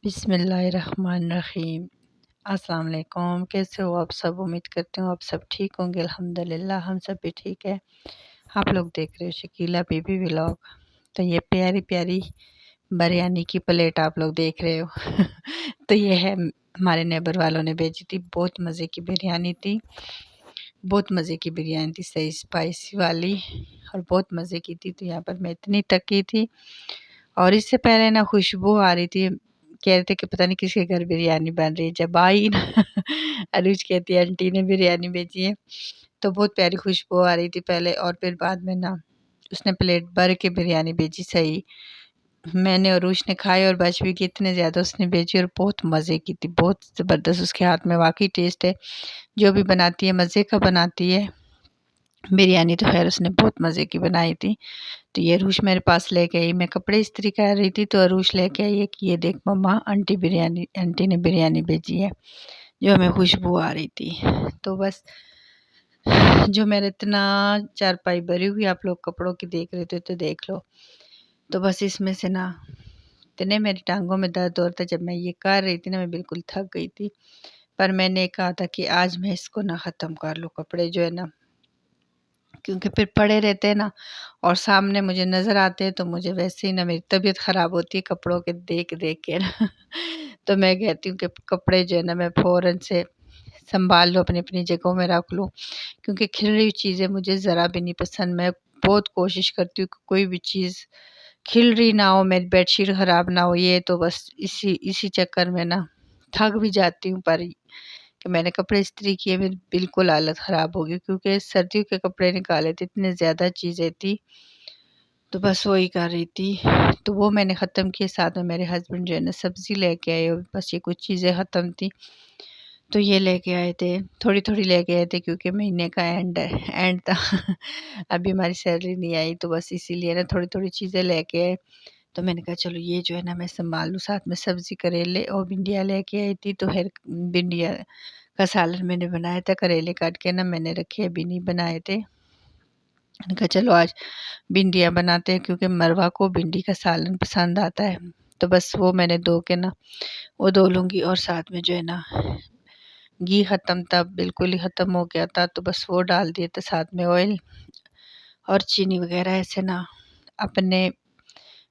بسم اللہ الرحمن الرحیم۔ السلام علیکم، کیسے ہو آپ سب؟ امید کرتی ہوں آپ سب ٹھیک ہوں گے۔ الحمدللہ ہم سب بھی ٹھیک ہے۔ آپ لوگ دیکھ رہے ہو شکیلہ بی بی ولاگ۔ تو یہ پیاری پیاری بریانی کی پلیٹ آپ لوگ دیکھ رہے ہو تو یہ ہے ہمارے نیبر والوں نے بھیجی تھی، بہت مزے کی بریانی تھی، بہت مزے کی بریانی تھی، صحیح اسپائسی والی اور بہت مزے کی تھی۔ تو یہاں پر میں اتنی تکی تھی اور اس سے پہلے نا خوشبو آ رہی تھی، کہہ رہے تھے کہ پتہ نہیں کس کے گھر بریانی بن رہی ہے۔ جب آئی نا عروج کہتی ہے آنٹی نے بریانی بھیجی ہے، تو بہت پیاری خوشبو آ رہی تھی پہلے، اور پھر بعد میں نا اس نے پلیٹ بھر کے بریانی بھیجی۔ صحیح میں نے اور عروج نے کھائی اور بچ بھی کی، اتنے زیادہ اس نے بھیجی اور بہت مزے کی تھی، بہت زبردست۔ اس کے ہاتھ میں واقعی ٹیسٹ ہے، جو بھی بناتی ہے مزے کا بناتی ہے بریانی۔ تو خیر اس نے بہت مزے کی بنائی تھی۔ تو یہ عروج میرے پاس لے کے آئی، میں کپڑے استری کر رہی تھی تو عروج لے کے آئی کہ یہ دیکھ مما آنٹی نے بریانی بھیجی ہے، جو ہمیں خوشبو آ رہی تھی۔ تو بس جو میرے اتنا چارپائی بھری ہوئی آپ لوگ کپڑوں کی دیکھ رہے تھے تو دیکھ لو۔ تو بس اس میں سے نا اتنے میری ٹانگوں میں درد ہوتا، جب میں یہ کر رہی تھی نا میں بالکل تھک گئی تھی، پر میں نے کہا تھا کہ آج میں اس کو نہ ختم کر لوں، کپڑے جو ہے نا، کیونکہ پھر پڑے رہتے ہیں نا اور سامنے مجھے نظر آتے ہیں تو مجھے ویسے ہی نا میری طبیعت خراب ہوتی ہے کپڑوں کے دیکھ دیکھ کے نا تو میں کہتی ہوں کہ کپڑے جو ہے نا میں فوراً سے سنبھال لوں، اپنی اپنی جگہوں میں رکھ لوں، کیونکہ کھل رہی چیزیں مجھے ذرا بھی نہیں پسند۔ میں بہت کوشش کرتی ہوں کہ کوئی بھی چیز کھل رہی نہ ہو، میری بیڈ شیٹ خراب نہ ہو، یہ تو بس اسی چکر میں نا تھک بھی جاتی ہوں۔ پر کہ میں نے کپڑے استری کیے، میری بالکل حالت خراب ہوگی، کیونکہ سردیوں کے کپڑے نکالے تھے، اتنے زیادہ چیزیں تھی، تو بس وہی کر رہی تھی۔ تو وہ میں نے ختم کیے، ساتھ میں میرے ہسبینڈ جو ہے نا سبزی لے کے آئے، اور بس یہ کچھ چیزیں ختم تھی تو یہ لے کے آئے تھے، تھوڑی تھوڑی لے کے آئے تھے کیونکہ مہینے کا اینڈ تھا ابھی ہماری سیلری نہیں آئی، تو بس اسی لیے نا تھوڑی تھوڑی چیزیں لے کے آئے۔ تو میں نے کہا چلو یہ جو ہے نا میں سنبھال لوں، ساتھ میں سبزی کریلے اور بھنڈیاں لے کے آئی تھی، تو پھر بھنڈیاں کا سالن میں نے بنایا تھا، کریلے کاٹ کے نا میں نے رکھے، ابھی نہیں بنائے تھے۔ میں نے کہا چلو آج بھنڈیاں بناتے ہیں، کیونکہ مروہ کو بھنڈی کا سالن پسند آتا ہے، تو بس وہ میں نے دھو کے نا وہ دھو لوں گی، اور ساتھ میں جو ہے نا گھی ختم تھا، بالکل ہی ختم ہو گیا تھا، تو بس وہ ڈال دیے تھے، ساتھ میں آئل اور چینی وغیرہ۔ ایسے نا اپنے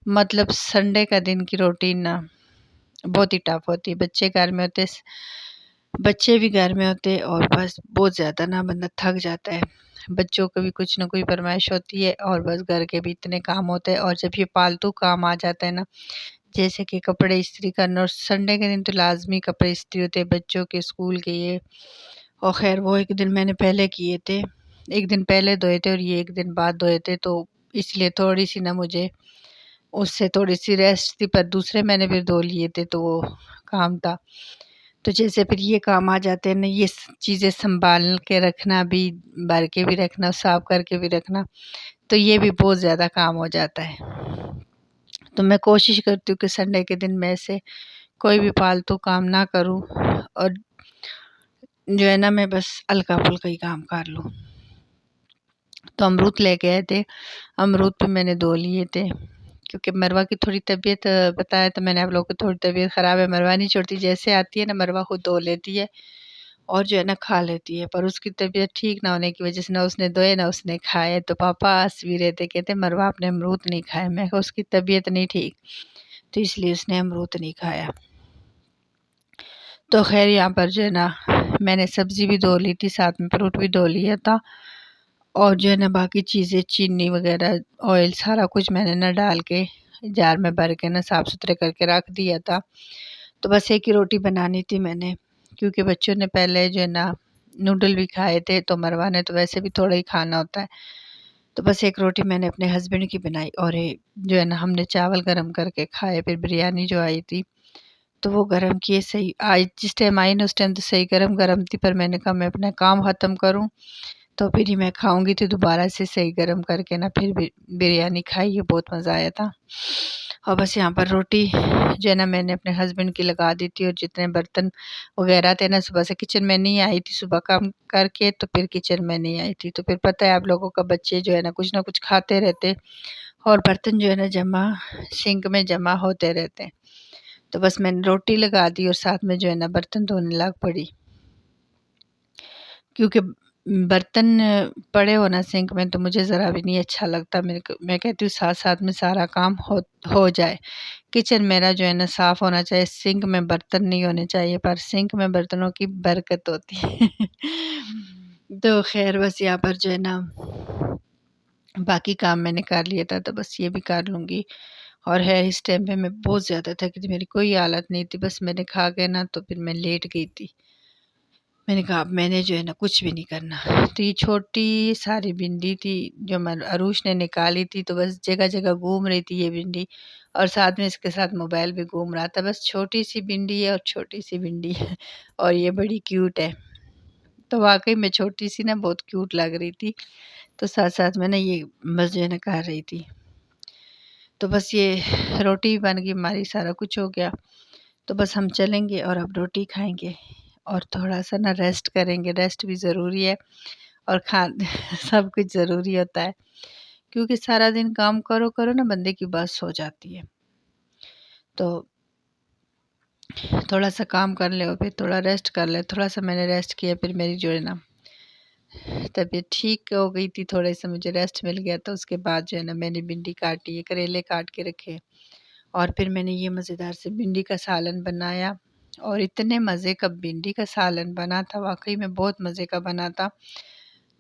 مطلب سنڈے کا دن کی روٹین نا بہت ہی ٹف ہوتی ہے، بچے گھر میں ہوتے، بچے بھی گھر میں ہوتے، اور بس بہت زیادہ نا بندہ تھک جاتا ہے۔ بچوں کو بھی کچھ نہ کوئی فرمائش ہوتی ہے، اور بس گھر کے بھی اتنے کام ہوتے ہیں، اور جب یہ پالتو کام آ جاتا ہے نا، جیسے کہ کپڑے استری کرنا، اور سنڈے کے دن تو لازمی کپڑے استری ہوتے ہیں بچوں کے اسکول کے، یہ اور خیر وہ ایک دن میں نے پہلے کیے تھے، ایک دن پہلے دھوئے تھے اور یہ ایک دن بعد دھوئے تھے، تو اس لیے تھوڑی سی نا مجھے اس سے تھوڑی سی ریسٹ تھی، پر دوسرے میں نے پھر دھو لیے تھے تو وہ کام تھا۔ تو جیسے پھر یہ کام آ جاتے ہیں نا، یہ چیزیں سنبھال کے رکھنا بھی، بھر کے بھی رکھنا، صاف کر کے بھی رکھنا، تو یہ بھی بہت زیادہ کام ہو جاتا ہے۔ تو میں کوشش کرتی ہوں کہ سنڈے کے دن میں سے کوئی بھی فالتو کام نہ کروں، اور جو ہے نا میں بس ہلکا پھلکا ہی کام کر لوں۔ تو امرود لے کے آئے تھے، امرود بھی میں نے دھو لیے تھے، کیونکہ مروہ کی تھوڑی طبیعت بتایا تو میں نے آپ لوگوں کو، تھوڑی طبیعت خراب ہے، مروہ نہیں چھوڑتی، جیسے آتی ہے نا مروہ خود دھو لیتی ہے اور جو ہے نا کھا لیتی ہے، پر اس کی طبیعت ٹھیک نہ ہونے کی وجہ سے نہ اس نے دھوئے نہ اس نے کھائے، تو پاپا ہنس بھی رہے تھے، کہتے مروہ آپ نے امرود نہیں کھائے، میں کہا اس کی طبیعت نہیں ٹھیک، تو اس لیے اس نے امرود نہیں کھایا۔ تو خیر یہاں پر جو ہے نا میں نے سبزی بھی دھو لی تھی، ساتھ میں فروٹ بھی دھو لیا تھا، اور جو ہے نا باقی چیزیں چینی وغیرہ آئل سارا کچھ میں نے نا ڈال کے جار میں بھر کے نا صاف ستھرے کر کے رکھ دیا تھا۔ تو بس ایک ہی روٹی بنانی تھی میں نے، کیونکہ بچوں نے پہلے جو ہے نا نوڈل بھی کھائے تھے، تو مروہ نے تو ویسے بھی تھوڑا ہی کھانا ہوتا ہے، تو بس ایک روٹی میں نے اپنے ہسبینڈ کی بنائی، اور جو ہے نا ہم نے چاول گرم کر کے کھائے، پھر بریانی جو آئی تھی تو وہ گرم کیے، صحیح آج جس ٹائم آئی نا اس ٹائم تو صحیح گرم گرم تھی، پر میں نے کہا میں اپنا کام ختم کروں تو پھر ہی میں کھاؤں گی، تو دوبارہ سے صحیح گرم کر کے نا پھر بریانی کھائی، یہ بہت مزہ آیا تھا۔ اور بس یہاں پر روٹی جو ہے نا میں نے اپنے ہسبینڈ کی لگا دی تھی، اور جتنے برتن وغیرہ تھے نا، صبح سے کچن میں نہیں آئی تھی، صبح کام کر کے تو پھر کچن میں نہیں آئی تھی، تو پھر پتہ ہے آپ لوگوں کا بچے جو ہے نا کچھ نہ کچھ کھاتے رہتے، اور برتن جو ہے نا جمع سنک میں جمع ہوتے رہتے ہیں، تو بس میں نے روٹی لگا دی اور ساتھ میں جو ہے نا برتن دھونے لگ پڑی، کیونکہ برتن پڑے ہونا سنک میں تو مجھے ذرا بھی نہیں اچھا لگتا، میں کہتی ہوں ساتھ ساتھ میں سارا کام ہو جائے۔ کچن میرا جو ہے نا صاف ہونا چاہیے، سنک میں برتن نہیں ہونے چاہیے، پر سنک میں برتنوں کی برکت ہوتی ہے۔ تو خیر بس یہاں پر جو ہے نا باقی کام میں نے کر لیا تھا، تو بس یہ بھی کر لوں گی۔ اور ہے اس ٹائم پہ میں بہت زیادہ تھکی تھی، میری کوئی حالت نہیں تھی، بس میں نے کھا کے نا تو پھر میں لیٹ گئی تھی۔ میں نے کہا اب میں نے جو ہے نا کچھ بھی نہیں کرنا۔ تو یہ چھوٹی ساری بھنڈی تھی جو عروش نے نکالی تھی، تو بس جگہ جگہ گھوم رہی تھی یہ بھنڈی، اور ساتھ میں اس کے ساتھ موبائل بھی گھوم رہا تھا۔ بس چھوٹی سی بھنڈی ہے اور چھوٹی سی بھنڈی ہے اور یہ بڑی کیوٹ ہے۔ تو واقعی میں چھوٹی سی نا بہت کیوٹ لگ رہی تھی، تو ساتھ ساتھ میں نا یہ بس جو ہے نا کر رہی تھی۔ تو بس یہ روٹی بن گئی ہماری، سارا کچھ ہو گیا، تو بس ہم چلیں گے اور اب روٹی کھائیں گے اور تھوڑا سا نا ریسٹ کریں گے۔ ریسٹ بھی ضروری ہے اور سب کچھ ضروری ہوتا ہے، کیونکہ سارا دن کام کرو کرو نا بندے کی بس ہو جاتی ہے۔ تو تھوڑا سا کام کر لے اور پھر تھوڑا ریسٹ کر لے۔ تھوڑا سا میں نے ریسٹ کیا، پھر میری جو ہے نا طبیعت ٹھیک ہو گئی تھی، تھوڑے سے مجھے ریسٹ مل گیا، تو اس کے بعد جو ہے نا میں نے بھنڈی کاٹی، کریلے کاٹ کے رکھے، اور پھر میں نے یہ مزیدار سے بھنڈی کا سالن بنایا، اور اتنے مزے کا بھنڈی کا سالن بنا تھا، واقعی میں بہت مزے کا بنا تھا۔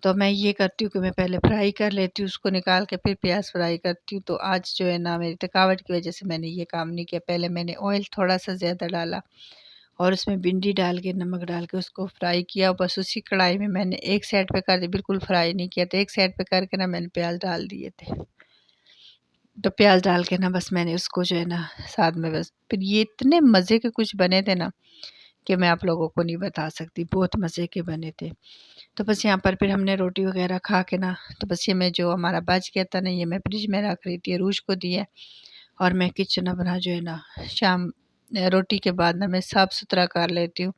تو میں یہ کرتی ہوں کہ میں پہلے فرائی کر لیتی ہوں، اس کو نکال کے پھر پیاز فرائی کرتی ہوں۔ تو آج جو ہے نا میری تھکاوٹ کی وجہ سے میں نے یہ کام نہیں کیا۔ پہلے میں نے آئل تھوڑا سا زیادہ ڈالا اور اس میں بھنڈی ڈال کے نمک ڈال کے اس کو فرائی کیا، بس اسی کڑھائی میں نے ایک سائڈ پہ کر دیا، بالکل فرائی نہیں کیا، تو ایک سائڈ پہ کر کے نا میں نے پیاز ڈال دیے تھے۔ تو پیاز ڈال کے نا بس میں نے اس کو جو ہے نا ساتھ میں بس پھر یہ اتنے مزے کے کچھ بنے تھے نا کہ میں آپ لوگوں کو نہیں بتا سکتی، بہت مزے کے بنے تھے۔ تو بس یہاں پر پھر ہم نے روٹی وغیرہ کھا کے نا، تو بس یہ میں جو ہمارا بچ گیا تھا نا، یہ میں فریج میں رکھ رہی تھی، عروج کو دیا، اور میں کچن اپنا جو ہے نا شام روٹی کے بعد نا میں صاف ستھرا کر لیتی ہوں،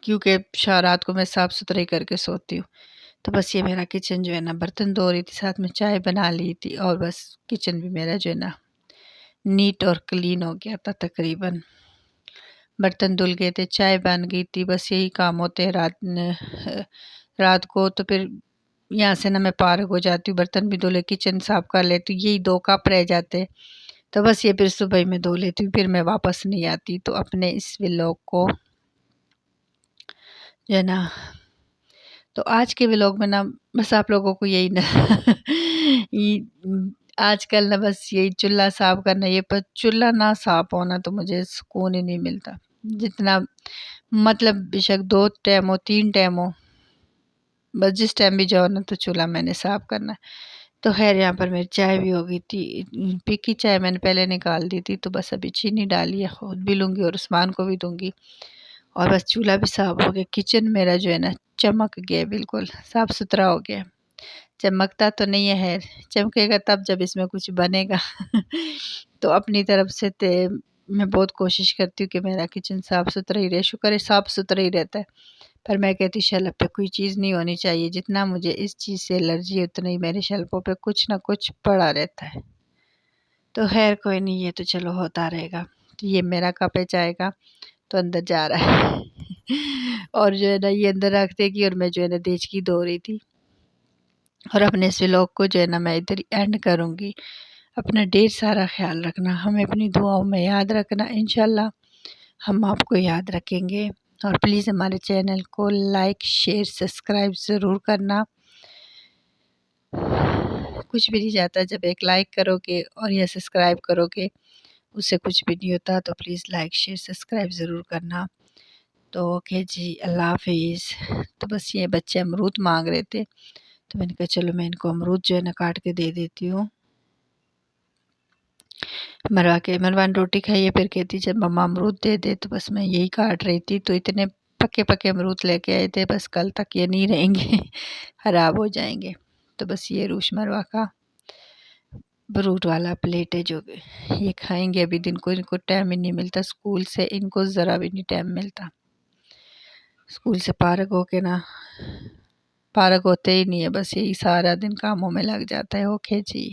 کیونکہ رات کو میں صاف ستھرائی کر کے سوتی ہوں۔ تو بس یہ میرا کچن جو ہے نا برتن دھو رہی تھی، ساتھ میں چائے بنا لی تھی، اور بس کچن بھی میرا جو ہے نا نیٹ اور کلین ہو گیا تھا تقریباً۔ برتن دھل گئے تھے، چائے بن گئی تھی، بس یہی کام ہوتے ہیں رات کو۔ تو پھر یہاں سے نا میں فارغ ہو جاتی ہوں، برتن بھی دھلے، کچن صاف کر لیتی ہوں، یہی 2 کپ رہ جاتے، تو بس یہ پھر صبح میں دھو لیتی ہوں، پھر میں واپس نہیں آتی۔ تو اپنے اس ولاگ کو جو ہے نا، تو آج کے ولاگ میں نا بس آپ لوگوں کو یہی نا آج کل نا بس یہی چولہا صاف کرنا، یہ پر چولہا نہ صاف ہونا تو مجھے سکون ہی نہیں ملتا، جتنا مطلب بے شک 2 ٹائم ہو 3 ٹائم ہو، بس جس ٹائم بھی جاؤ نا تو چولہا میں نے صاف کرنا ہے۔ تو خیر یہاں پر میری چائے بھی ہو گئی تھی، پکی چائے میں نے پہلے نکال دی تھی، تو بس ابھی چینی ڈالی ہے، خود بھی لوں گی اور عثمان کو بھی دوں گی، اور بس چولہا بھی صاف ہو گیا، کچن میرا جو ہے نا چمک گیا، بالکل صاف ستھرا ہو گیا۔ چمکتا تو نہیں ہے، چمکے گا تب جب اس میں کچھ بنے گا۔ تو اپنی طرف سے میں بہت کوشش کرتی ہوں کہ میرا کچن صاف ستھرا ہی رہے، شکر ہے صاف ستھرا ہی رہتا ہے، پر میں کہتی شیلف پہ کوئی چیز نہیں ہونی چاہیے، جتنا مجھے اس چیز سے الرجی ہے اتنا ہی میرے شیلفوں پہ کچھ نہ کچھ پڑا رہتا ہے۔ تو خیر کوئی نہیں، یہ تو چلو ہوتا رہے گا۔ تو یہ میرا کپ ہے چائے کا، تو اندر جا رہا ہے اور جو ہے نا یہ اندر رکھ دے گی، اور میں جو ہے نا دیچکی دھو رہی تھی، اور اپنے اس ولاگ کو جو ہے نا میں ادھر اینڈ کروں گی۔ اپنا ڈھیر سارا خیال رکھنا، ہمیں اپنی دعاؤں میں یاد رکھنا، انشاءاللہ ہم آپ کو یاد رکھیں گے، اور پلیز ہمارے چینل کو لائک شیئر سبسکرائب ضرور کرنا۔ کچھ بھی نہیں جاتا جب ایک لائک کرو گے اور یا سبسکرائب کرو گے، اس سے کچھ بھی نہیں ہوتا، تو پلیز لائک شیئر سبسکرائب ضرور کرنا۔ تو اوکے جی، اللہ حافظ۔ تو بس یہ بچے امرود مانگ رہے تھے، تو میں نے کہا چلو میں ان کو امرود جو ہے نا کاٹ کے دے دیتی ہوں۔ مروان روٹی کھائیے، پھر کہتی جب مما امرود دے دے، تو بس میں یہی کاٹ رہی تھی، تو اتنے پکے پکے امرود لے کے آئے تھے، بس کل تک یہ نہیں رہیں گے، خراب ہو جائیں گے۔ تو بس یہ روش مروا کا فروٹ والا پلیٹ ہے جو یہ کھائیں گے، ابھی دن کو ان کو ٹائم ہی نہیں ملتا، اسکول سے ان کو ذرا بھی نہیں ٹائم ملتا، اسکول سے فارغ ہو کے نا فارغ ہوتے ہی نہیں ہے، بس یہی سارا دن کاموں میں لگ جاتا ہے۔ اوکے جی۔